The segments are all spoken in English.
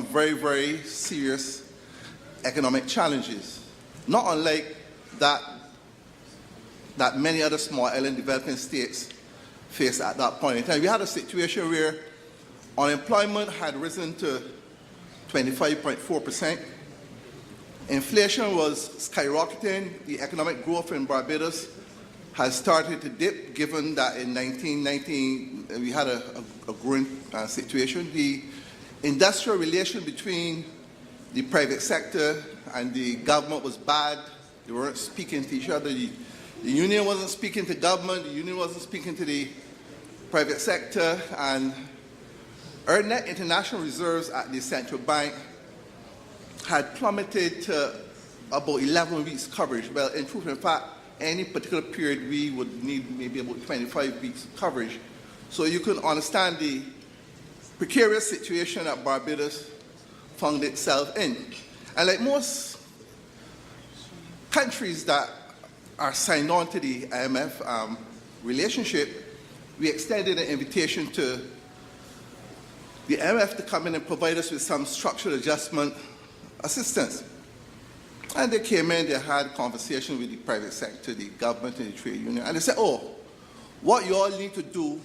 Very, very serious economic challenges, not unlike that many other small island developing states faced at that point in time. We had a situation where unemployment had risen to 25.4%. Inflation was skyrocketing. The economic growth in Barbados has started to dip, given that in 1919 we had a growing situation. The industrial relation between the private sector and the government was bad. They weren't speaking to each other. The union wasn't speaking to government. The union wasn't speaking to the private sector. And our net international reserves at the central bank had plummeted to about 11 weeks coverage. Well, in truth, in fact, any particular period we would need maybe about 25 weeks coverage. So you can understand the precarious situation that Barbados found itself in. And like most countries that are signed on to the IMF relationship, we extended an invitation to the IMF to come in and provide us with some structural adjustment assistance. And they came in, they had a conversation with the private sector, the government and the trade union, and they said, oh, what you all need to do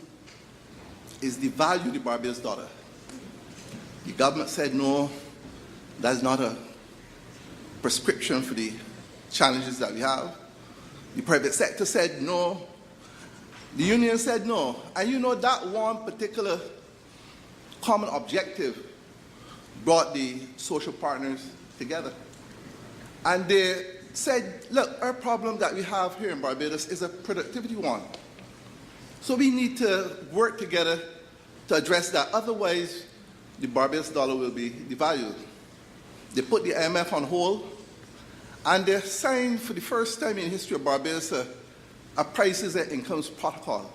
is devalue the Barbados dollar. The government said, no, that's not a prescription for the challenges that we have. The private sector said no. The union said no. And you know, that one particular common objective brought the social partners together. And they said, look, our problem that we have here in Barbados is a productivity one. So we need to work together to address that. Otherwise, the Barbados dollar will be devalued. They put the IMF on hold, and they signed for the first time in the history of Barbados a prices and incomes protocol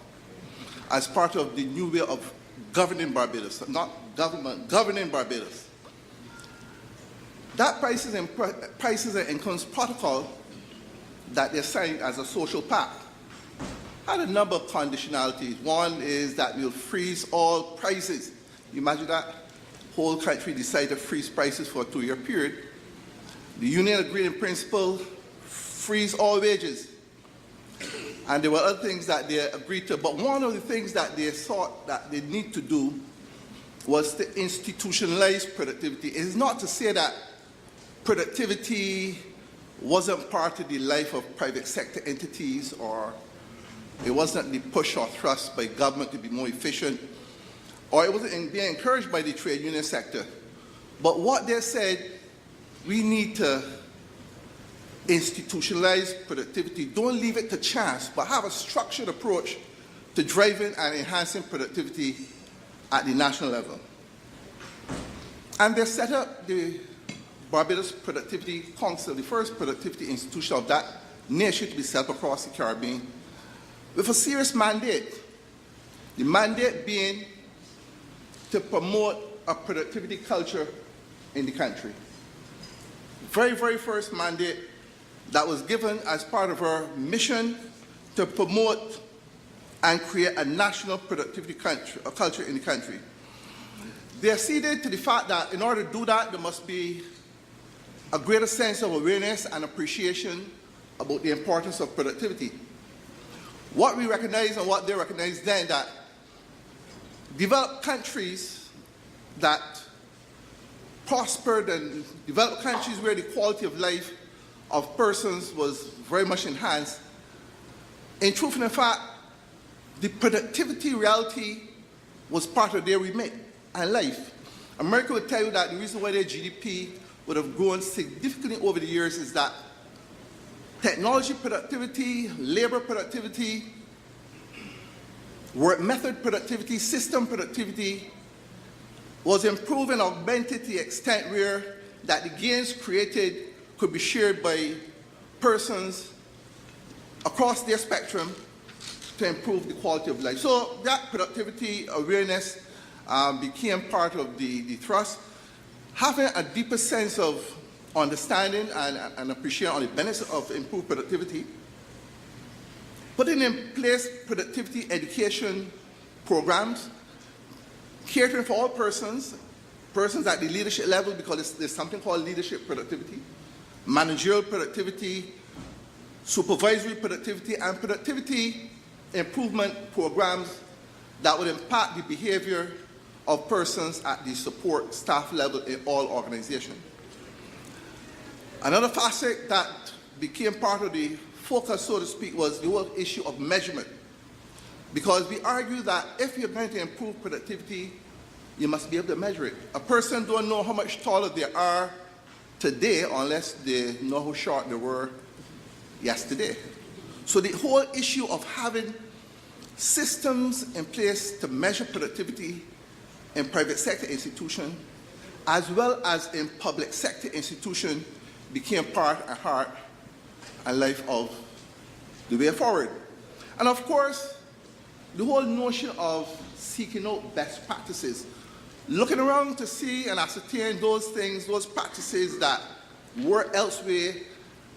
as part of the new way of governing Barbados, not government, governing Barbados. That prices and incomes protocol that they signed as a social pact had a number of conditionalities. One is that we'll freeze all prices. You imagine that? Whole country decided to freeze prices for a 2-year period. The union agreed in principle, freeze all wages. And there were other things that they agreed to, but one of the things that they thought that they need to do was to institutionalize productivity. It is not to say that productivity wasn't part of the life of private sector entities, or it wasn't the push or thrust by government to be more efficient, or it wasn't being encouraged by the trade union sector. But what they said, we need to institutionalize productivity. Don't leave it to chance, but have a structured approach to driving and enhancing productivity at the national level. And they set up the Barbados Productivity Council, the first productivity institution of that nation to be set up across the Caribbean, with a serious mandate. The mandate being to promote a productivity culture in the country. Very, very first mandate that was given as part of our mission to promote and create a national productivity culture in the country. They acceded to the fact that in order to do that, there must be a greater sense of awareness and appreciation about the importance of productivity. What we recognize and what they recognized then, that developed countries that prospered and developed countries where the quality of life of persons was very much enhanced, in truth and in fact, the productivity reality was part of their remit and life. America would tell you that the reason why their GDP would have grown significantly over the years is that technology productivity, labor productivity, work method productivity, system productivity was improved and augmented to the extent where that the gains created could be shared by persons across their spectrum to improve the quality of life. So that productivity awareness became part of the thrust. Having a deeper sense of understanding and appreciation on the benefits of improved productivity, putting in place productivity education programs, catering for all persons, persons at the leadership level, because there's something called leadership productivity, managerial productivity, supervisory productivity, and productivity improvement programs that would impact the behavior of persons at the support staff level in all organizations. Another facet that became part of the focus, so to speak, was the whole issue of measurement. Because we argue that if you're going to improve productivity, you must be able to measure it. A person don't know how much taller they are today unless they know how short they were yesterday. So the whole issue of having systems in place to measure productivity in private sector institutions as well as in public sector institutions became part and heart and life of the way forward. And of course, the whole notion of seeking out best practices, looking around to see and ascertain those things, those practices that were elsewhere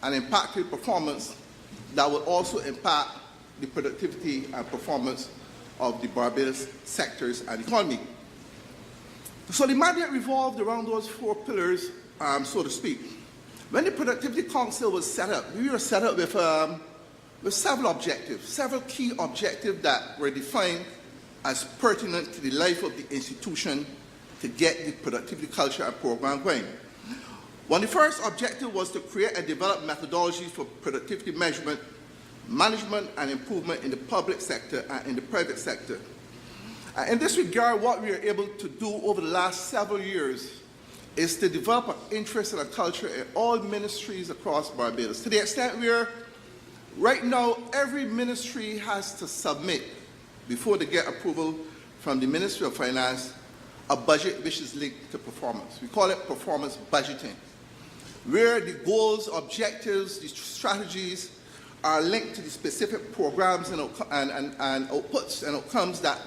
and impacted performance that will also impact the productivity and performance of the Barbados sectors and economy. So the mandate revolved around those four pillars, so to speak. When the Productivity Council was set up, we were set up with several objectives, several key objectives that were defined as pertinent to the life of the institution to get the productivity culture and program going. One, the first objective was to create and develop methodologies for productivity measurement, management, and improvement in the public sector and in the private sector. In this regard, what we are able to do over the last several years is to develop an interest and a culture in all ministries across Barbados, to the extent where right now every ministry has to submit, before they get approval from the Ministry of Finance, a budget which is linked to performance. We call it performance budgeting, where the goals, objectives, the strategies are linked to the specific programs and outputs and outcomes that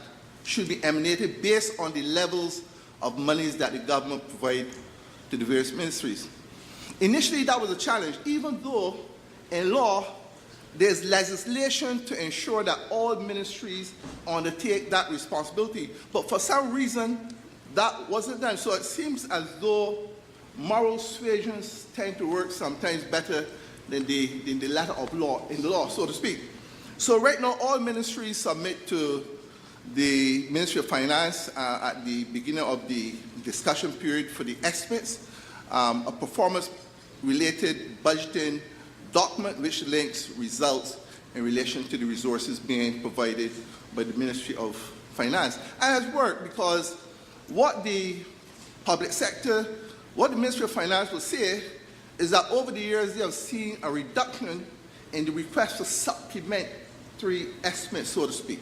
should be emanated based on the levels of monies that the government provide to the various ministries. Initially, that was a challenge, even though in law, there's legislation to ensure that all ministries undertake that responsibility. But for some reason, that wasn't done. So it seems as though moral suasions tend to work sometimes better than the letter of law, in the law, so to speak. So right now, all ministries submit to the Ministry of Finance at the beginning of the discussion period for the estimates, a performance-related budgeting document which links results in relation to the resources being provided by the Ministry of Finance. And it has worked because what the public sector, what the Ministry of Finance will say is that over the years they have seen a reduction in the request for supplementary estimates, so to speak.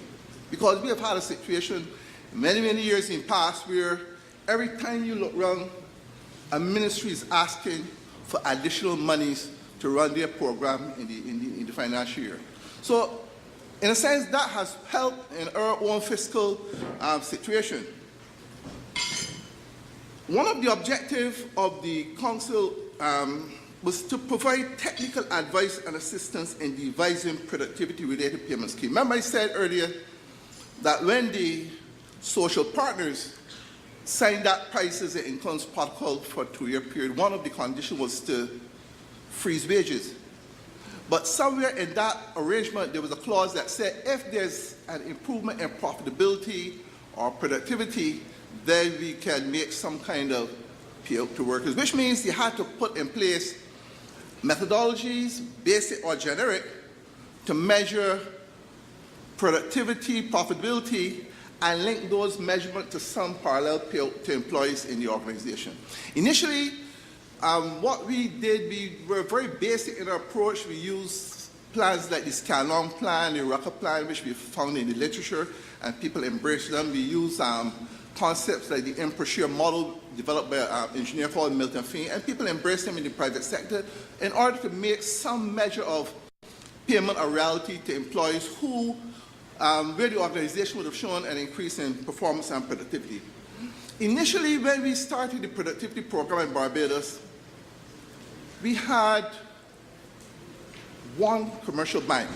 Because we have had a situation many, many years in the past where every time you look around, a ministry is asking for additional monies to run their program in the financial year. So, in a sense, that has helped in our own fiscal situation. One of the objectives of the Council was to provide technical advice and assistance in devising productivity-related payment schemes. Remember I said earlier that when the social partners signed that prices and incomes protocol for a 2-year period, one of the conditions was to freeze wages. But somewhere in that arrangement, there was a clause that said if there's an improvement in profitability or productivity, then we can make some kind of payout to workers, which means you had to put in place methodologies, basic or generic, to measure productivity, profitability, and link those measurements to some parallel payout to employees in the organization. Initially, what we did, we were very basic in our approach. We used plans like the Scanlon plan, the Rucker plan, which we found in the literature, and people embraced them. We used concepts like the impressure model developed by an engineer called Milton Finn, and people embraced them in the private sector in order to make some measure of payment or reality to employees who, where the organization would have shown an increase in performance and productivity. Initially, when we started the productivity program in Barbados, we had one commercial bank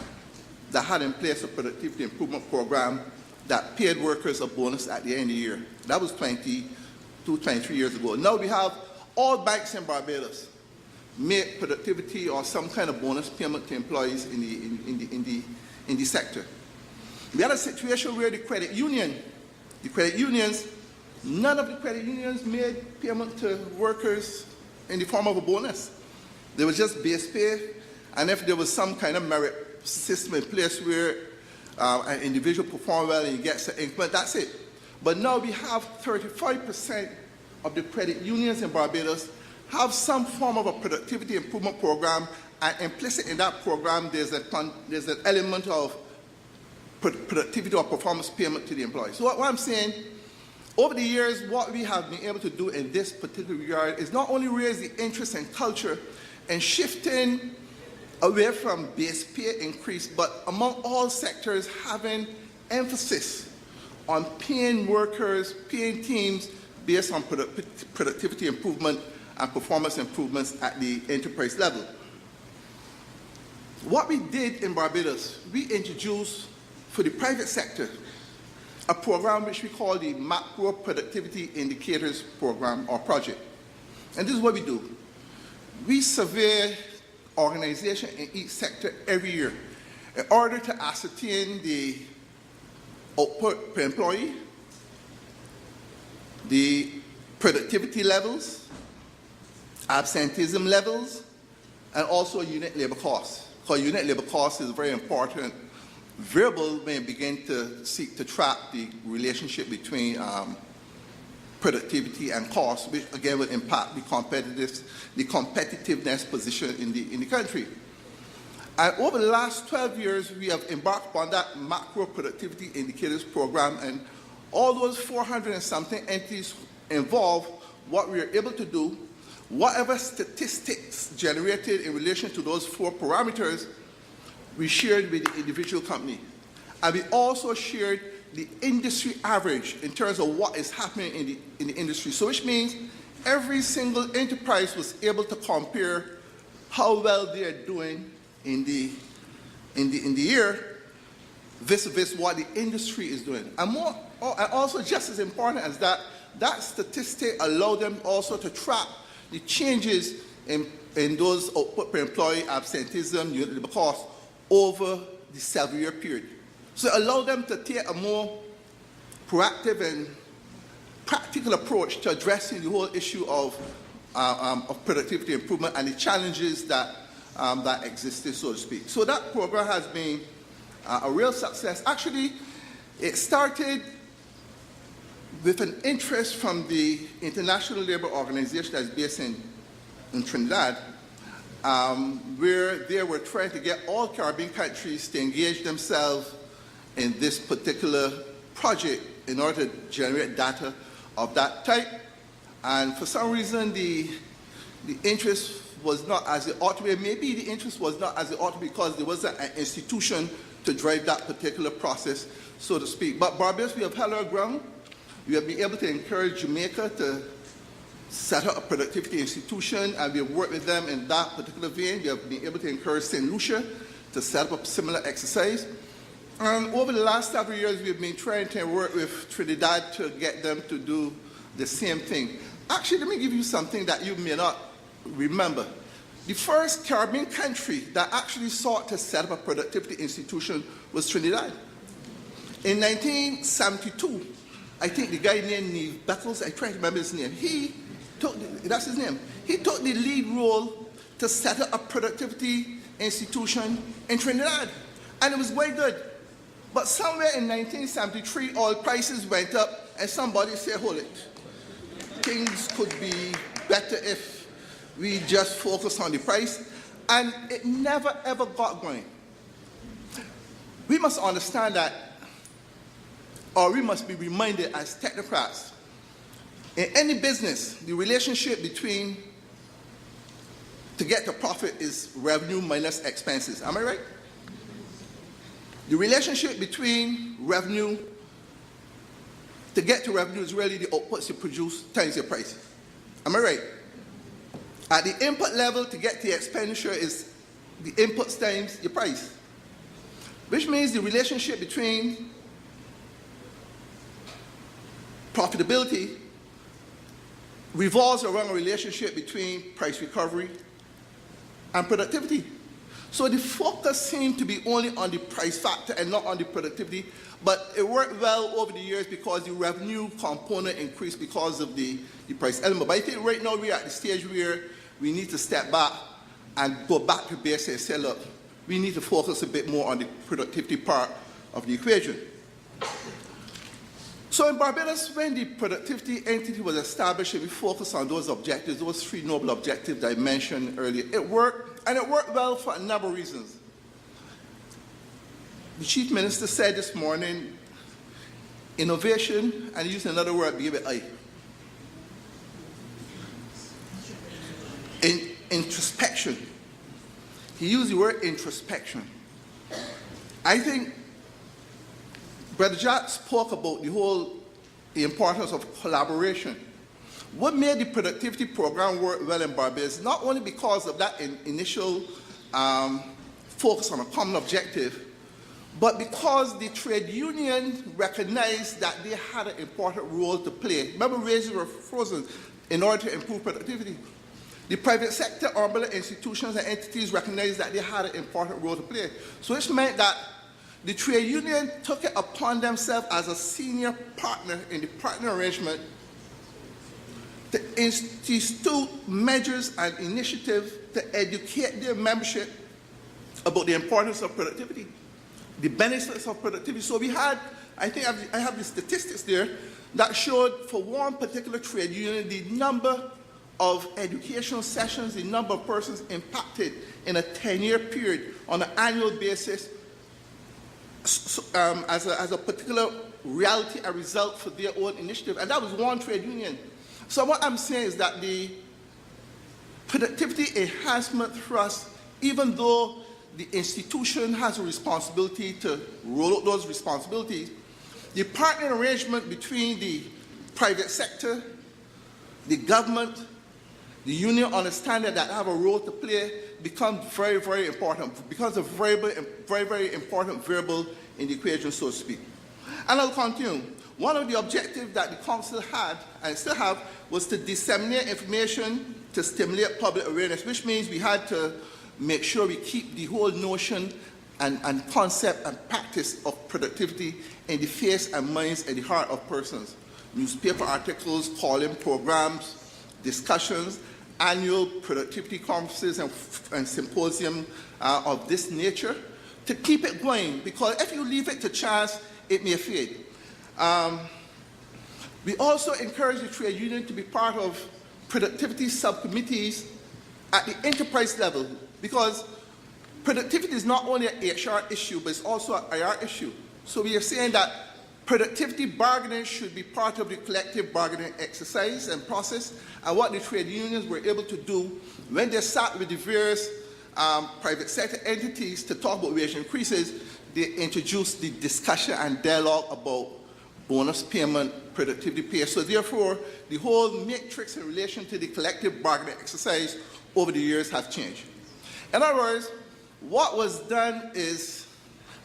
that had in place a productivity improvement program that paid workers a bonus at the end of the year. That was 2012. 23 years ago. Now we have all banks in Barbados make productivity or some kind of bonus payment to employees in the sector. We had a situation where the credit unions, none of the credit unions made payment to workers in the form of a bonus. There was just base pay, and if there was some kind of merit system in place where an individual performs well and he gets an increment, that's it. But now we have 35% of the credit unions in Barbados have some form of a productivity improvement program, and implicit in that program there's an element of productivity or performance payment to the employees. So what I'm saying, over the years, what we have been able to do in this particular regard is not only raise the interest and culture and shifting away from base pay increase, but among all sectors having emphasis on paying workers, paying teams based on productivity improvement and performance improvements at the enterprise level. What we did in Barbados, we introduced for the private sector a program which we call the Macro Productivity Indicators Program or project. And this is what we do. We survey organizations in each sector every year in order to ascertain the output per employee, the productivity levels, absenteeism levels, and also unit labor costs. Because unit labor cost is a very important variable when you begin to seek to track the relationship between productivity and cost, which again will impact the competitiveness position in the country. And over the last 12 years, we have embarked upon that Macro Productivity Indicators Program, and all those 400 and something entities involved, what we are able to do, whatever statistics generated in relation to those 4 parameters, we shared with the individual company. And we also shared the industry average in terms of what is happening in the industry. So which means every single enterprise was able to compare how well they are doing in the year vis-a-vis what the industry is doing. And also just as important as that, that statistic allowed them also to track the changes in those output per employee, absenteeism, unit labor cost over the 7-year period. So it allowed them to take a more proactive and practical approach to addressing the whole issue of productivity improvement and the challenges that existed, so to speak. So that program has been a real success. Actually, it started with an interest from the International Labour Organization that's based in Trinidad, where they were trying to get all Caribbean countries to engage themselves in this particular project in order to generate data of that type. And for some reason, the interest was not as it ought to be. Maybe the interest was not as it ought to be because there wasn't an institution to drive that particular process, so to speak. But Barbados, we have held our ground. We have been able to encourage Jamaica to set up a productivity institution, and we have worked with them in that particular vein. We have been able to encourage St. Lucia to set up a similar exercise. And over the last several years, we've been trying to work with Trinidad to get them to do the same thing. Actually, let me give you something that you may not remember. The first Caribbean country that actually sought to set up a productivity institution was Trinidad. In 1972, I think the guy named Neil Bettles, I try to remember his name, that's his name. He took the lead role to set up a productivity institution in Trinidad, and it was very good. But somewhere in 1973, oil prices went up, and somebody said, hold it. Things could be better if we just focus on the price, and it never ever got going. We must understand that, or we must be reminded as technocrats, in any business, the relationship between to get to profit is revenue minus expenses. Am I right? The relationship between revenue, to get to revenue is really the outputs you produce times your price. Am I right? At the input level, to get to the expenditure is the inputs times your price. Which means the relationship between profitability revolves around a relationship between price recovery and productivity. So the focus seemed to be only on the price factor and not on the productivity, but it worked well over the years because the revenue component increased because of the price element. But I think right now we're at the stage where we need to step back and go back to basics and say, look, we need to focus a bit more on the productivity part of the equation. So in Barbados, when the productivity entity was established and we focused on those objectives, those three noble objectives that I mentioned earlier, it worked, and it worked well for a number of reasons. The Chief Minister said this morning, innovation, and using another word, begin with I. Introspection. He used the word introspection. I think Brother Jack spoke about the importance of collaboration. What made the productivity program work well in Barbados, not only because of that initial focus on a common objective, but because the trade union recognized that they had an important role to play. Remember, wages were frozen in order to improve productivity. The private sector, umbrella institutions and entities recognized that they had an important role to play. So it meant that the trade union took it upon themselves as a senior partner in the partner arrangement to institute measures and initiatives to educate their membership about the importance of productivity, the benefits of productivity. So we had, I think I have the statistics there that showed for one particular trade union the number of educational sessions, the number of persons impacted in a 10-year period on an annual basis as a particular reality and result for their own initiative. And that was one trade union. So what I'm saying is that the productivity enhancement thrust, even though the institution has a responsibility to roll out those responsibilities, the partner arrangement between the private sector, the government, the union understanding that have a role to play becomes very, very important, becomes a very, very important variable in the equation, so to speak. And I'll continue. One of the objectives that the council had, and still have, was to disseminate information to stimulate public awareness, which means we had to make sure we keep the whole notion and concept and practice of productivity in the face and minds and the heart of persons. Newspaper articles, call-in programs, discussions, annual productivity conferences and symposium of this nature to keep it going, because if you leave it to chance, it may fade. We also encourage the trade union to be part of productivity subcommittees at the enterprise level, because productivity is not only an HR issue, but it's also an IR issue. So we are saying that productivity bargaining should be part of the collective bargaining exercise and process, and what the trade unions were able to do when they sat with the various private sector entities to talk about wage increases, they introduced the discussion and dialogue about bonus payment, productivity pay. So therefore, the whole matrix in relation to the collective bargaining exercise over the years have changed. In other words, what was done is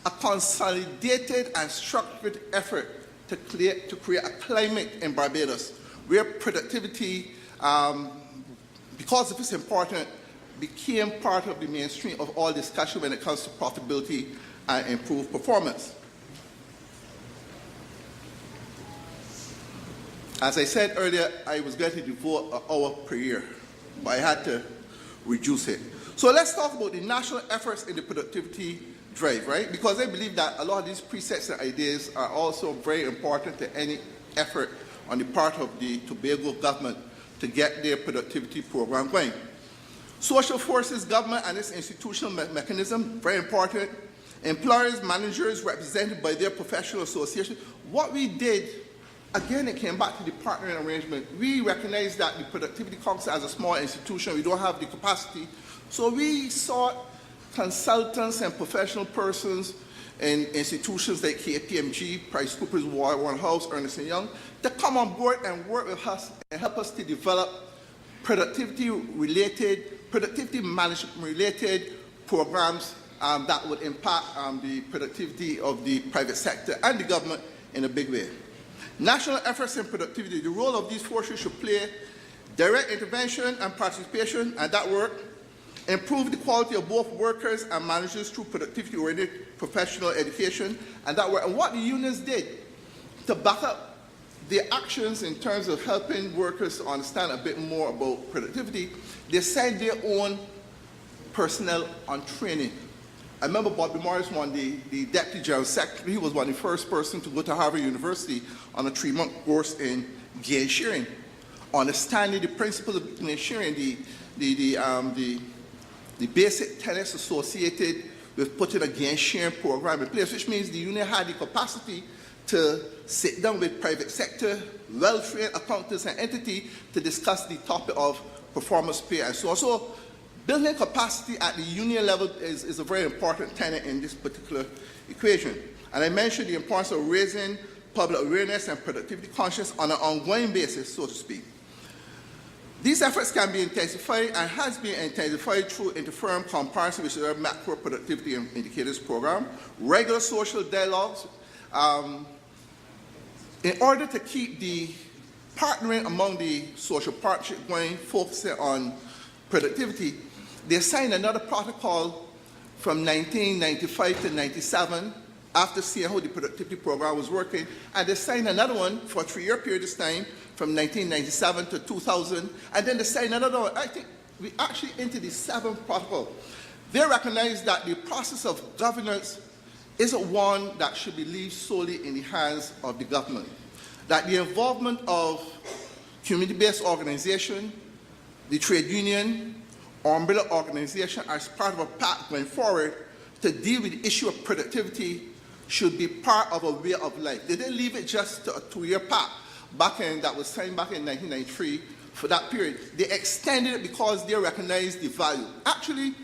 a consolidated and structured effort to create a climate in Barbados where productivity, because of its importance, became part of the mainstream of all discussion when it comes to profitability and improved performance. As I said earlier, I was going to devote an hour per year, but I had to reduce it. So let's talk about the national efforts in the productivity drive, right? Because I believe that a lot of these precepts and ideas are also very important to any effort on the part of the Tobago government to get their productivity program going. Social forces, government and its institutional mechanism, very important. Employers, managers represented by their professional association. What we did, again, it came back to the partnering arrangement. We recognize that the Productivity Council as a small institution, we don't have the capacity. So we sought consultants and professional persons in institutions like KPMG, PricewaterhouseCoopers, Waterhouse, Ernst & Young, to come on board and work with us and help us to develop productivity management-related programs that would impact the productivity of the private sector and the government in a big way. National efforts in productivity, the role of these forces should play direct intervention and participation, and that worked. Improve the quality of both workers and managers through productivity-oriented professional education, and that worked. And what the unions did to back up their actions in terms of helping workers to understand a bit more about productivity, they sent their own personnel on training. I remember Bobby Morris, the Deputy General Secretary, he was one of the first person to go to Harvard University on a 3-month course in gain sharing, understanding the principles of gain sharing, the basic tenets associated with putting a gain sharing program in place, which means the union had the capacity to sit down with private sector, well-trained accountants and entity to discuss the topic of performance pay and so on. So building capacity at the union level is a very important tenet in this particular equation. And I mentioned the importance of raising public awareness and productivity consciousness on an ongoing basis, so to speak. These efforts can be intensified and has been intensified through inter-firm comparison with the macro productivity indicators program, regular social dialogues, in order to keep the partnering among the social partnership going, focusing on productivity. They signed another protocol from 1995 to 97 after seeing how the productivity program was working, and they signed another one for a 3-year period this time from 1997 to 2000, and then they signed another one. I think we actually into the 7th protocol. They recognize that the process of governance isn't one that should be left solely in the hands of the government. That the involvement of community-based organization, the trade union, or umbrella organization as part of a path going forward to deal with the issue of productivity should be part of a way of life. They didn't leave it just to a 2-year path that was signed back in 1993 for that period. They extended it because they recognized the value. Actually,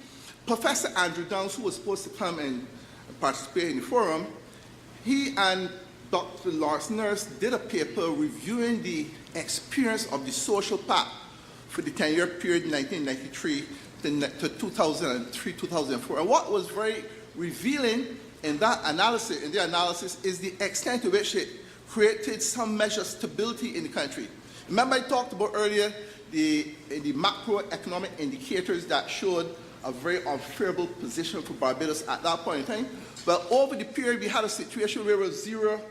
Professor Andrew Downs, who was supposed to come and participate in the forum, he and Dr. Lawrence Nurse did a paper reviewing the experience of the social pact for the 10-year period 1993 to 2003, 2004. And what was very revealing in that analysis, is the extent to which it created some measure of stability in the country. Remember I talked about earlier the macroeconomic indicators that showed a very unfavorable position for Barbados at that point in time. But over the period, we had a situation where it was zero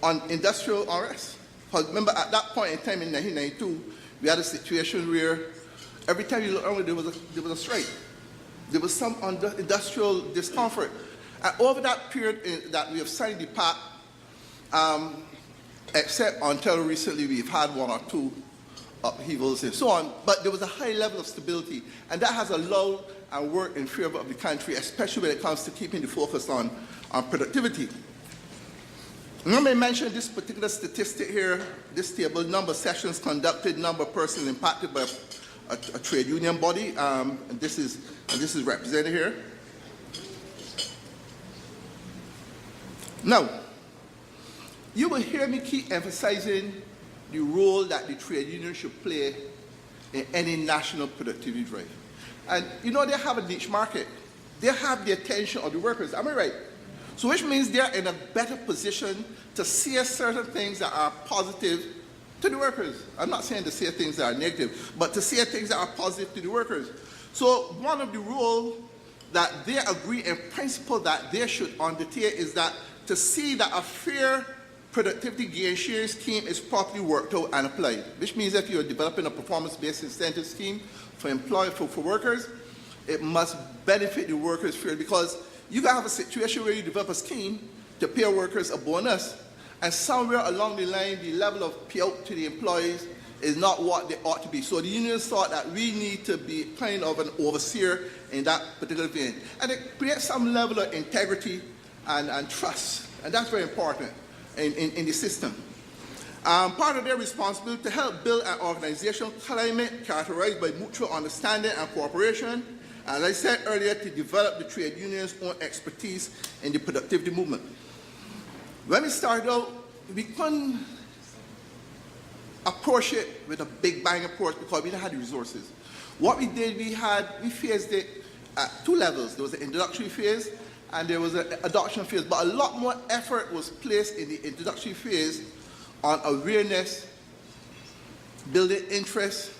on industrial unrest. Because remember, at that point in time in 1992, we had a situation where every time you look around, there was a strike. There was some industrial discomfort. And over that period that we have signed the pact, except until recently we've had 1 or 2 upheavals and so on, but there was a high level of stability, and that has allowed and worked in favor of the country, especially when it comes to keeping the focus on productivity. Let me mention this particular statistic here, this table: number of sessions conducted, number of persons impacted by a trade union body, and this is represented here. Now, you will hear me keep emphasizing the role that the trade union should play in any national productivity drive. And you know, they have a niche market. They have the attention of the workers, am I right? So which means they're in a better position to say certain things that are positive to the workers. I'm not saying to say things that are negative, but to say things that are positive to the workers. So one of the rules that they agree in principle that they should undertake is that to see that a fair productivity gain sharing scheme is properly worked out and applied, which means if you're developing a performance-based incentive scheme for workers, it must benefit the workers fairly, because you can have a situation where you develop a scheme to pay workers a bonus, and somewhere along the line, the level of payout to the employees is not what they ought to be. So the unions thought that we need to be kind of an overseer in that particular vein. And it creates some level of integrity and trust, and that's very important in the system. Part of their responsibility to help build an organizational climate characterized by mutual understanding and cooperation, as I said earlier, to develop the trade union's own expertise in the productivity movement. When we started out, we couldn't approach it with a big bang approach because we didn't have the resources. What we did, we phased it at 2 levels. There was an introductory phase and there was an adoption phase, but a lot more effort was placed in the introductory phase on awareness building interest,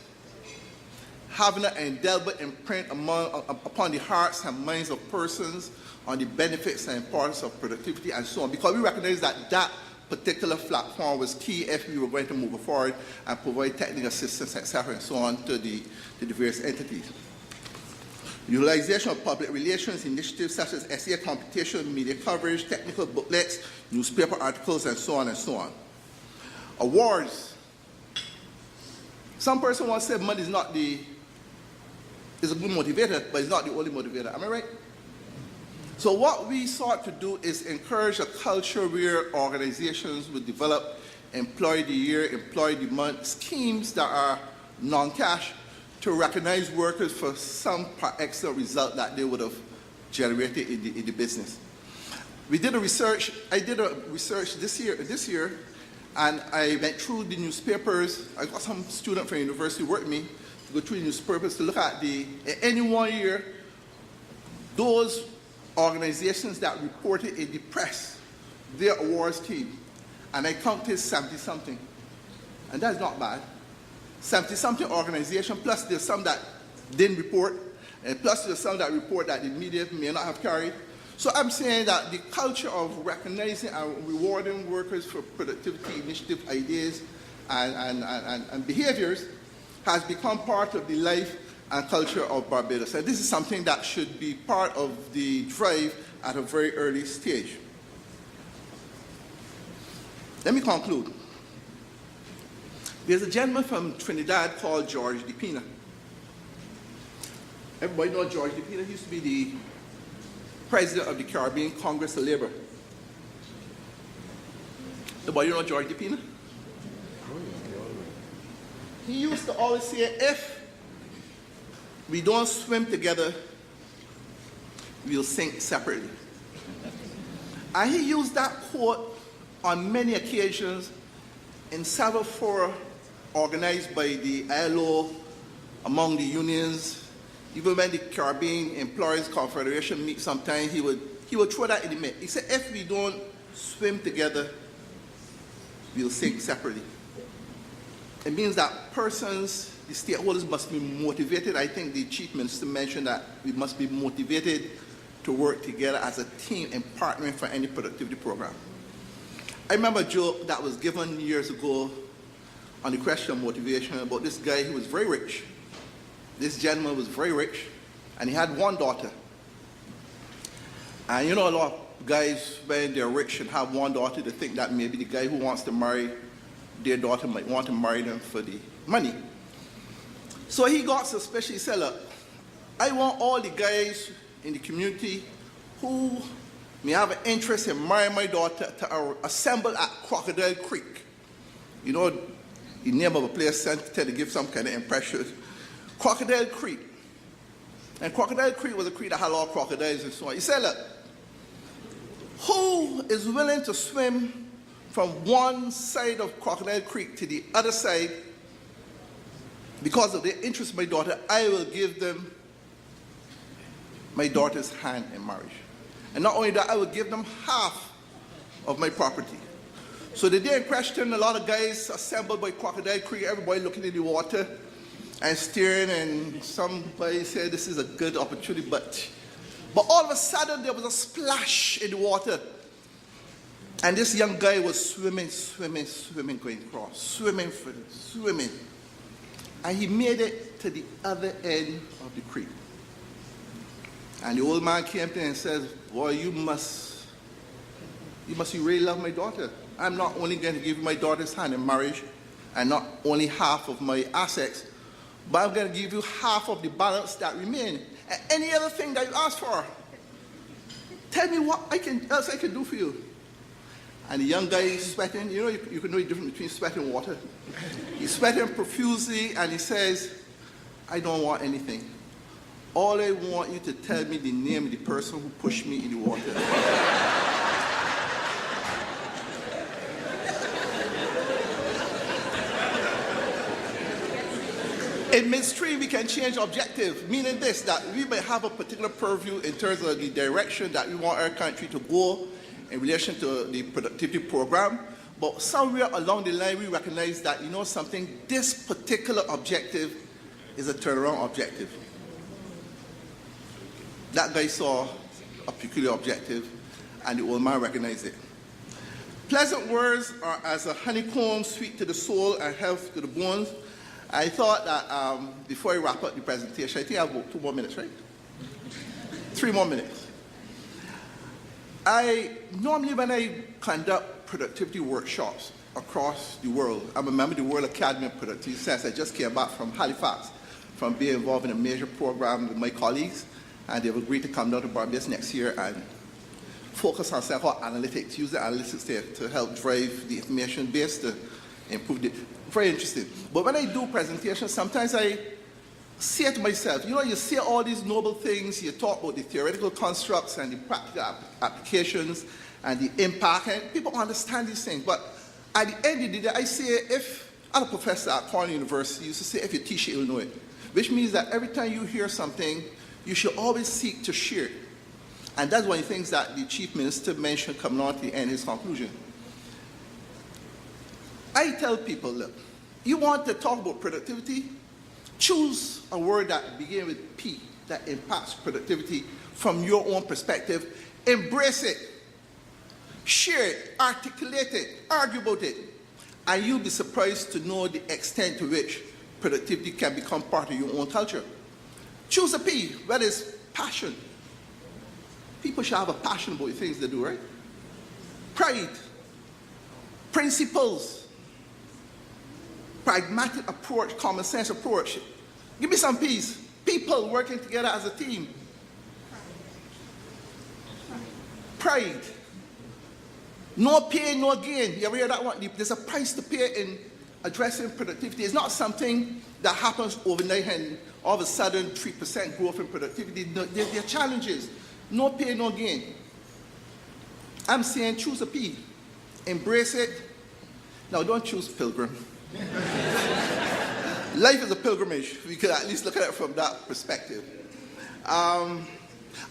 having an indelible imprint upon the hearts and minds of persons on the benefits and importance of productivity and so on, because we recognize that that particular platform was key if we were going to move forward and provide technical assistance, etc., and so on to the various entities. Utilization of public relations initiatives such as essay competition, media coverage, technical booklets, newspaper articles, and so on and so on. Awards. Some person once said money is a good motivator, but it's not the only motivator. Am I right? So what we sought to do is encourage a culture where organizations would develop employee of the year, employee of the month schemes that are non-cash to recognize workers for some excellent result that they would have generated in the business. We did a research, I did a research this year, and I went through the newspapers. I got some student from university work with me to go through the newspapers to look at in any 1 year, those organizations that reported in the press their awards scheme. And I counted 70-something. And that's not bad. 70-something organizations, plus there's some that didn't report, and plus there's some that report that the media may not have carried. So I'm saying that the culture of recognizing and rewarding workers for productivity initiative ideas and behaviors has become part of the life and culture of Barbados. And this is something that should be part of the drive at a very early stage. Let me conclude. There's a gentleman from Trinidad called George DePina. Everybody knows George DePina. He used to be the president of the Caribbean Congress of Labor. Everybody know George DePina? He used to always say, if we don't swim together, we'll sink separately. And he used that quote on many occasions in several fora organized by the ILO, among the unions. Even when the Caribbean Employees Confederation meets sometimes, he would throw that in the mix. He said, if we don't swim together, we'll sink separately. It means that persons, the stakeholders must be motivated. I think the Chief Minister mentioned that we must be motivated to work together as a team and partnering for any productivity program. I remember a joke that was given years ago on the question of motivation about this guy who was very rich. This gentleman was very rich, and he had one daughter. And you know, a lot of guys, when they're rich and have one daughter, they think that maybe the guy who wants to marry their daughter might want to marry them for the money. So he got suspicious. He said, look, I want all the guys in the community who may have an interest in marrying my daughter to assemble at Crocodile Creek. You know, the name of a place sent to give some kind of impression. Crocodile Creek. And Crocodile Creek was a creek that had a lot of crocodiles and so on. He said, look, who is willing to swim from one side of Crocodile Creek to the other side because of their interest in my daughter? I will give them my daughter's hand in marriage. And not only that, I will give them half of my property. So the day in question, a lot of guys assembled by Crocodile Creek, everybody looking in the water and staring, and somebody said this is a good opportunity, but all of a sudden there was a splash in the water. And this young guy was swimming, going across, swimming. And he made it to the other end of the creek. And the old man came to him and says, boy, you must really love my daughter. I'm not only going to give you my daughter's hand in marriage and not only half of my assets, but I'm going to give you half of the balance that remain. And any other thing that you ask for, tell me what else I can do for you. And the young guy is sweating. You know, you can know the difference between sweat and water. He's sweating profusely, and he says, I don't want anything. All I want you to tell me the name of the person who pushed me in the water. In midstream, we can change objective, meaning this, that we may have a particular purview in terms of the direction that we want our country to go in relation to the productivity program, But somewhere along the line, we recognize that, you know something, this particular objective is a turnaround objective. That guy saw a peculiar objective, and the old man recognized it. Pleasant words are as a honeycomb, sweet to the soul and health to the bones. I thought that before I wrap up the presentation, I think I have about 2 more minutes, right? 3 more minutes. Normally when I conduct productivity workshops across the world, I'm a member of the World Academy of Productivity Science. I just came back from Halifax from being involved in a major program with my colleagues, and they've agreed to come down to Barbados next year and focus on analytics, use the analytics there to help drive the information base to improve it. Very interesting. But when I do presentations, sometimes I say to myself, you know, you say all these noble things, you talk about the theoretical constructs and the practical applications and the impact, and people understand these things. But at the end of the day, I say, if I'm a professor at Cornell University, used to say, if you teach it, you'll know it. Which means that every time you hear something, you should always seek to share it. And that's one of the things that the Chief Minister mentioned coming on to the end of his conclusion. I tell people, look, you want to talk about productivity? Choose a word that begins with P, that impacts productivity from your own perspective. Embrace it. Share it, articulate it, argue about it. And you'll be surprised to know the extent to which productivity can become part of your own culture. Choose a P, whether it's passion. People should have a passion about the things they do, right? Pride, principles, pragmatic approach, common sense approach. Give me some P's. People working together as a team. Pride. No pain, no gain. You ever hear that one? There's a price to pay in addressing productivity. It's not something that happens overnight and all of a sudden 3% growth in productivity. There are challenges. No pain, no gain. I'm saying choose a P. Embrace it. Now don't choose pilgrim. Life is a pilgrimage. We could at least look at it from that perspective. I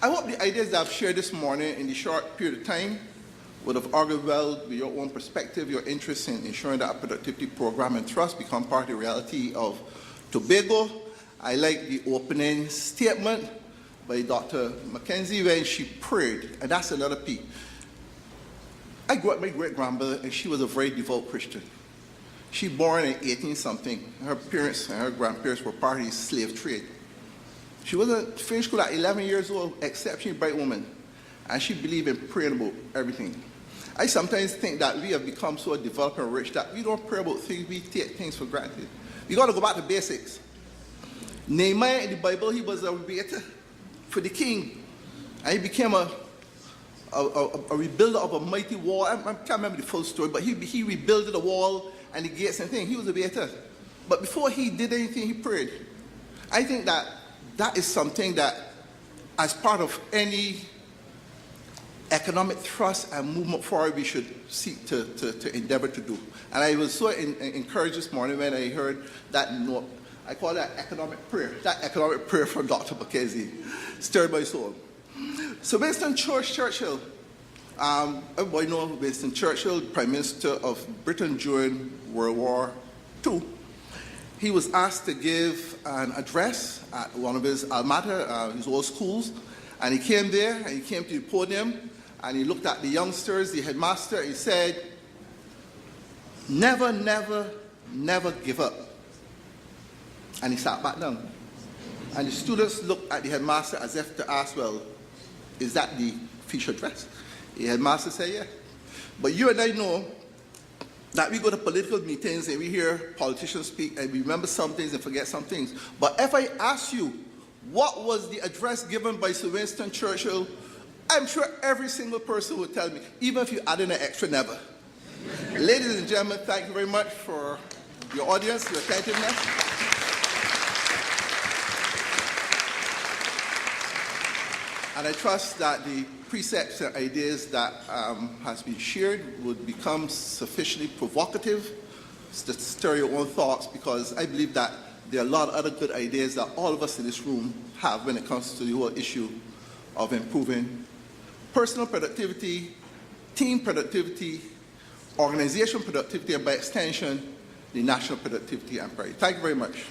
hope the ideas that I've shared this morning in the short period of time would have argued well with your own perspective, your interest in ensuring that a productivity program and trust become part of the reality of Tobago. I like the opening statement by Dr. Mackenzie when she prayed, and that's another P. I grew up with my great-grandmother, and she was a very devout Christian. She born in 18-something. Her parents and her grandparents were part of the slave trade. She wasn't finished school at 11 years old, exceptionally bright woman, and she believed in praying about everything. I sometimes think that we have become so developed and rich that we don't pray about things, we take things for granted. We got to go back to basics. Nehemiah in the Bible, he was a waiter for the king, and he became a rebuilder of a mighty wall. I can't remember the full story, but he rebuilt the wall and the gates and things. He was a waiter. But before he did anything, he prayed. I think that that is something that, as part of any economic thrust and movement forward, we should seek to endeavor to do. And I was so encouraged this morning when I heard that note. I call that economic prayer. That economic prayer from Dr. Mackenzie stirred my soul. So Winston Churchill, everybody knows Winston Churchill, Prime Minister of Britain during World War II. He was asked to give an address at one of his alma mater, his old schools, and he came there, and he came to the podium, and he looked at the youngsters, the headmaster, he said, never, never, never give up. And he sat back down. And the students looked at the headmaster as if to ask, well, is that the feature address? The headmaster said, yeah. But you and I know that we go to political meetings and we hear politicians speak and we remember some things and forget some things. But if I ask you, what was the address given by Sir Winston Churchill, I'm sure every single person would tell me, even if you add in an extra never. Ladies and gentlemen, thank you very much for your audience, your attentiveness. And I trust that the precepts and ideas that has been shared would become sufficiently provocative to stir your own thoughts, because I believe that there are a lot of other good ideas that all of us in this room have when it comes to the whole issue of improving personal productivity, team productivity, organization productivity and by extension, the national productivity and priority. Thank you very much.